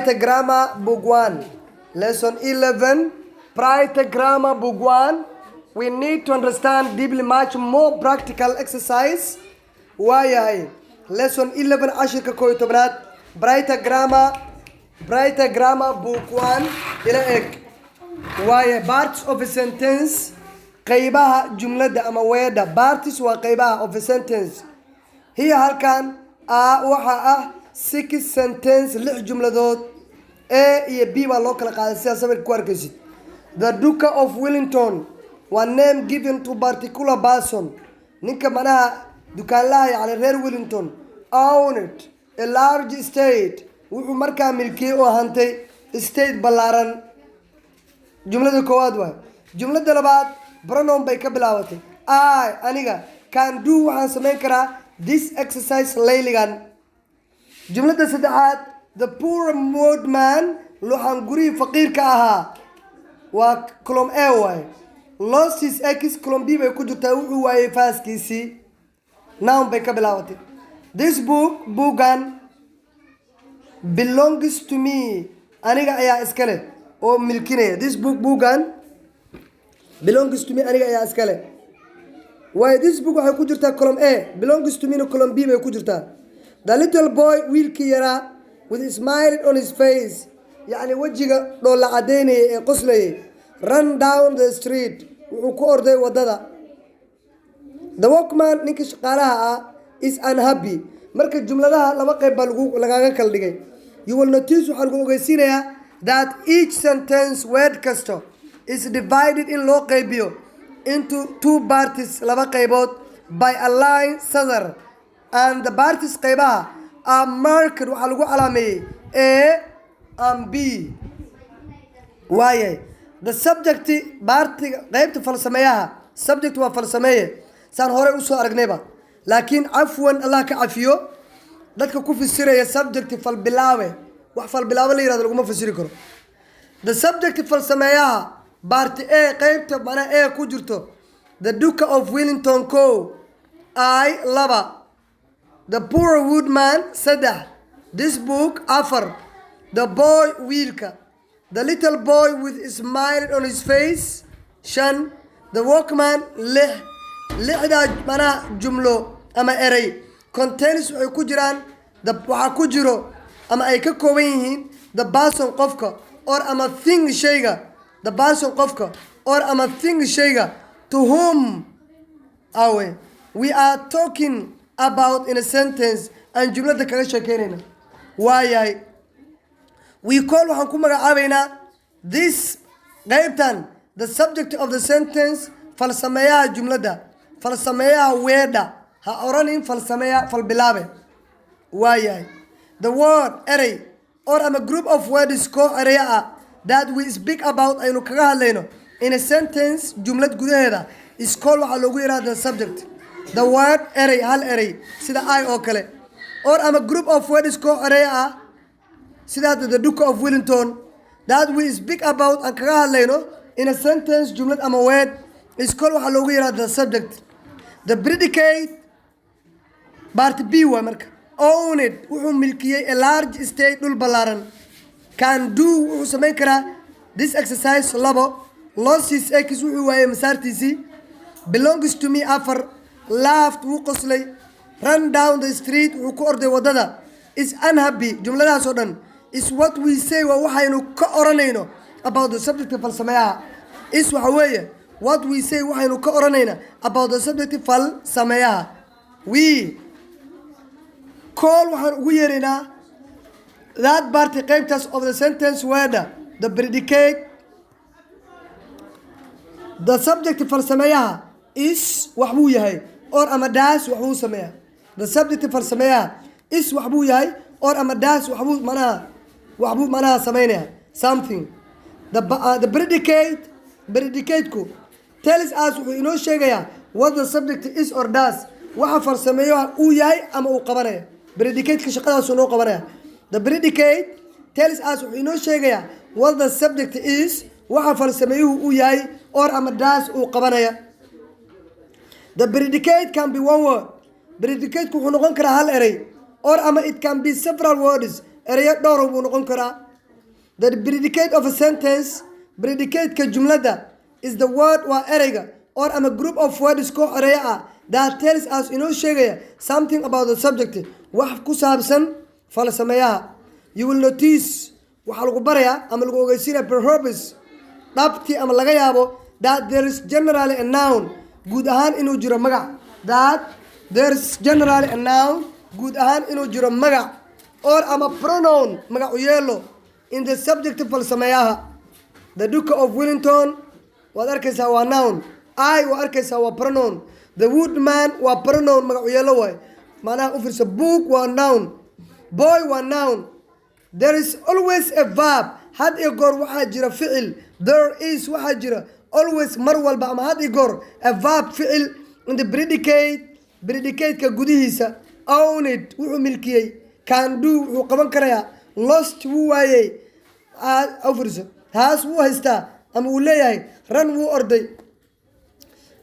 Brighter Grammar Book 1. Lesson 11. Brighter Grammar Book 1. We need to understand deeply much more practical exercise. Why? Lesson 11 عشرة كويتبنات. Brighter Grammar Book 1. إلى إك. Why? Parts of a sentence. قيبها جملة أما ويدا. Parts وقيبها of a sentence. هي هالكان وحا 6 sentence لح جملة دوت A iyo B baa loo kala qaaday sidaas sabir ku arkaysid. The Duke of Wellington one name given to particular person. Ninka manaha dukaanlaha yani reer Wellington owned a large estate. Wuxuu markaa milkiyay oo hantay estate ballaaran. Jumlada koowaad waa. Jumlada labaad pronoun bay ka bilaabatay. I aniga can do waxaan samayn karaa this exercise layligan. Jumlada saddexaad the poor woodman lohan guri faqir ka ahaa waa column A way lost his x column B bay ku jirtaa wuxuu waayay faaskiisii noun bay ka bilaabatay. This bookan belongs to me aniga ayaa iskale oo milkinaya. This bookan belongs to me aniga ayaa iskale. Why this book waxay ku jirtaa column A belongs to me no column B bay ku jirtaa. The little boy wiilkii yaraa with a smile on his face يعني وجهه دول عديني قصلي run down the street wuxuu ku orday wadada. The workman ninka shaqaalaha is unhappy. Marka jumladaha laba qayb baa lagaga kala dhigay. You will notice waxaa lagu ogeysiinayaa that each sentence word kasto is divided in loo qaybiyo into 2 parts laba qaybood by a line sadar and the parts qaybaha are marked waxaa lagu calaameeyay A and B. Why? The subject baartiga qaybta falsameeyaha subject waa falsameeye saan hore u soo aragnayba laakiin afwan Allah ka cafiyo dadka ku fasiraya subject fal bilaawe wax fal bilaawe la yiraahdo laguma fasiri karo. The subject falsameeyaha baarti A qaybta mana A ku jirto the Duke of Wellington co I laba the poor woodman saddex this book afar the boy wiilka the little boy with a smile on his face shan the workman lixda mana jumlo ama eray contains waxay ku jiraan waxa ku jiro ama ay ka kooban yihiin the person qofka or ama thing shayga the person qofka or ama thing shayga to whom we are talking about in a sentence and jumlada kaga sheekeynayna. Why? We call waxaan ku magacaabaynaa this qaybtan the subject of the sentence falsameeyaha jumlada falsameeyaha weedha ha oranin falsameeya fal bilaabe. Why? The word array or a group of words ko area that we speak about aynu kaga hadlayno in a sentence jumlad gudaheeda is called waxa loogu yiraahdaa subject. The word array hal array sida I oo kale or a group of words ko area sida the Duke of Wellington that we speak about and kaga hadlayno in a sentence jumlad ama word is called waxa loogu yiraahdaa subject. The predicate part B waa marka owned wuxuu milkiyay a large estate dhul ballaaran can do wuxuu samayn karaa this exercise labo lost his x wuxuu waayay masaartiisii belongs to me afar laughed wuu qoslay run down the street wuxuu ku orday wadada is unhappy jumladaas oo dhan is what we say waa waxaynu ka oranayno about the subject falsameeyaha is waxa weeye what we say waxaynu ka oranayna about the subject falsameeyaha. We call waxaan ugu yeeraynaa that part qaybtaas of the sentence word the predicate the subject falsameeyaha is wax buu yahay or ama daas wax buu sameeyaa. The subject falsameeyaha is wax buu yahay or ama daas wax buu manaha sameynaya something. The predicate ku tells us wuxuu inoo sheegayaa what the subject is or does waxa falsameeyaha uu yahay ama uu qabanaya. Predicate ka shaqadaas uu noo qabanaya. The predicate tells us wuxuu inoo sheegayaa what the subject is waxa falsameeyuhu uu yahay or ama does uu qabanaya. The predicate can be one word. Predicate wuxuu noqon karaa hal eray or ama it can be several words erayo dhowr buu noqon karaa The predicate of a sentence, predicate ka jumlada, is the word waa ereyga or a group of words koox ereya ah that tells us inoo sheegaya something about the subject, wax ku saabsan falsameeyaha. You will notice waxaa lagu barayaa ama lagu ogeysiinaya perhaps dhabti ama laga yaabo that there is generally a noun, guud ahaan inuu jiro magac. That there is generally a noun, guud ahaan inuu jiro magac, or ama pronoun magac u yeelo in the subject falsameeyaha. The Duke of Wellington waad arkaysaa waa noun. I waa arkaysaa waa pronoun. The woodman waa pronoun magac u yeelo waay. Macnaha u fiirso, book waa noun, boy waa noun. There is always a verb, had iyo goor waxaa jira ficil. There is waxaa jira always mar walba ama had iyo goor a verb ficil in the predicate-ka gudihiisa. Own it wuxuu milkiyey, can do wuxuu qaban karayaa, lost wuu waayey, fiirso, has wuu haystaa ama uu leeyahay, run wuu orday.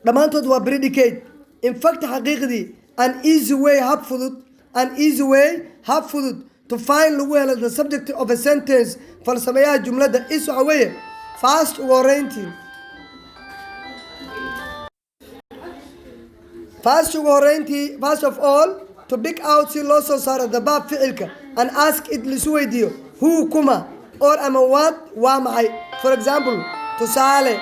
Dhammaantood waa predicate. In fact xaqiiqdii an easy way hab fudud to find lagu helo the subject of a sentence falsameeyaha jumlada is waxa weeye first ugu horeyntii first of all to pick out si loo soo saaro the verb ficilka and ask it lisu weydiiyo who kuma or ama what waa maxay. For example tusaale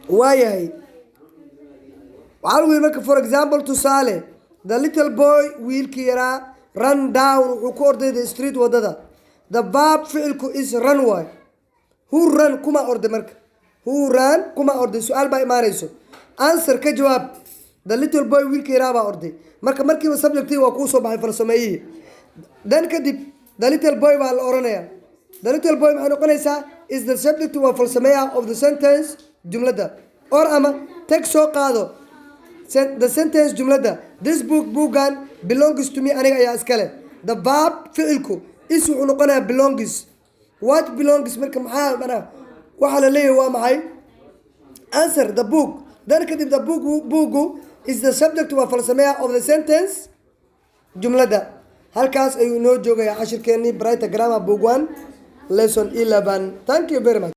waayahay waxaa lagu yidhi marka for example tusaale the little boy wiilkii yaraa run down wuxuu ku orday the street wadada. The verb ficilku is run waay. Who run kuma orday marka, who run kuma orday, su-aal baa imaanayso. Answer ka jawaab, the little boy wiilkii yaraa baa orday. Marka markiiba subjectii waa kuu soo baxay falsameeyihii. Dan kadib the little boy baa la oranaya. The little boy maxay noqonaysaa is the subject waa falsameeyaha of the sentence jumlada. Or ama tag soo qaado the sentence jumlada. This book buugan belongs to me, aniga ayaa iskale. The verb ficilku is wuxuu noqonayaa belongs. What belongs marka maxaa mana waxaa la leeyahay waa maxay? Answer the book. Dan kadib the buugu is the subject waa falsameeyaha of the sentence jumlada. Halkaas ayuu noo joogayaa cashirkeennii Brighter Grammar Book 1 lesson 11. Thank you very much.